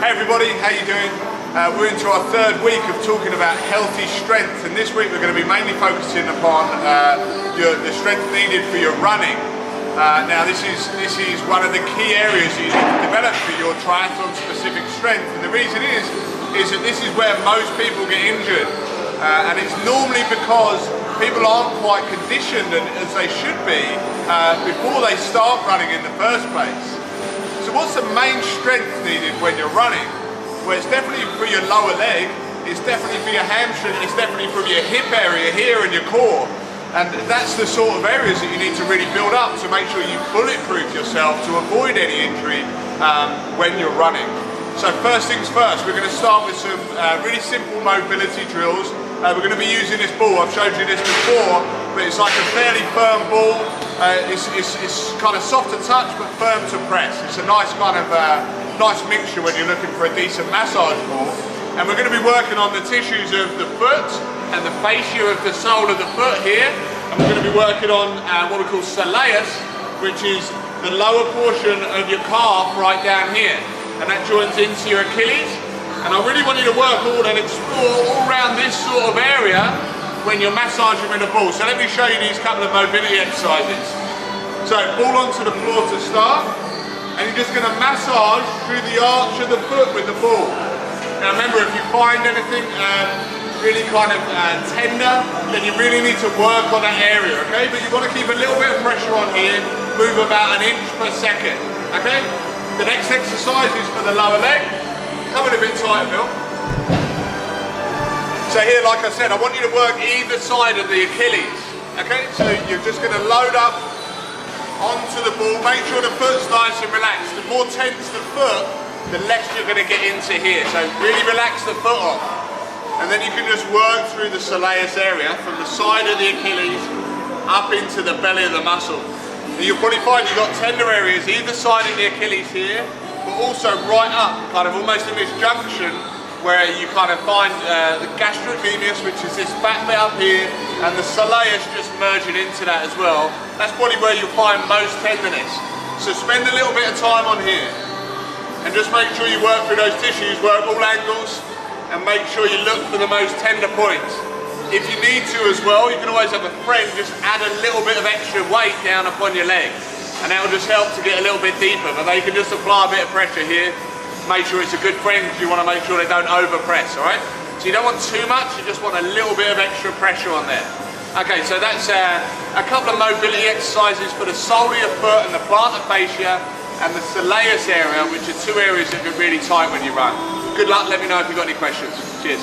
Hey everybody, how you doing? We're into our third week of talking about healthy strength, and this week we're going to be mainly focusing upon the strength needed for your running. Now this is one of the key areas you need to develop for your triathlon specific strength, and the reason is that this is where most people get injured, and it's normally because people aren't quite conditioned as they should be before they start running in the first place. So what's the main strength needed when you're running? Well, it's definitely for your lower leg, it's definitely for your hamstring, it's definitely from your hip area here and your core. And that's the sort of areas that you need to really build up to make sure you bulletproof yourself to avoid any injury when you're running. So first things first, we're going to start with some really simple mobility drills. We're going to be using this ball. I've showed you this before, but it's like a fairly firm ball. It's kind of soft to touch but firm to press. It's a nice kind of nice mixture when you're looking for a decent massage ball. And we're going to be working on the tissues of the foot and the fascia of the sole of the foot here. And we're going to be working on what we call Soleus, which is the lower portion of your calf right down here. And that joins into your Achilles. And I really want you to work all and explore all around this sort of area when you're massaging with a ball. So let me show you these couple of mobility exercises. So ball onto the floor to start, and you're just going to massage through the arch of the foot with the ball. Now remember, if you find anything really kind of tender, then you really need to work on that area, okay? But you want to keep a little bit of pressure on here, move about 1 inch per second, okay? The next exercise is for the lower leg. Come in a bit tighter, Bill. So here, like I said, I want you to work either side of the Achilles, okay? So you're just going to load up onto the ball, make sure the foot's nice and relaxed. The more tense the foot, the less you're going to get into here. So really relax the foot off. And then you can just work through the soleus area from the side of the Achilles up into the belly of the muscle. And you'll probably find you've got tender areas either side of the Achilles here, but also right up, kind of almost in this junction where you kind of find the gastrocnemius, which is this fat bit up here, and the soleus just merging into that as well. That's probably where you'll find most tenderness. So spend a little bit of time on here, and just make sure you work through those tissues, work all angles, and make sure you look for the most tender points. If you need to as well, you can always have a friend just add a little bit of extra weight down upon your leg, and that will just help to get a little bit deeper. But they can just apply a bit of pressure here. Make sure it's a good friend, because you want to make sure they don't over press, alright? So you don't want too much, you just want a little bit of extra pressure on there. Okay, so that's a couple of mobility exercises for the sole of your foot and the plantar fascia and the soleus area, which are two areas that get really tight when you run. Good luck, let me know if you've got any questions. Cheers.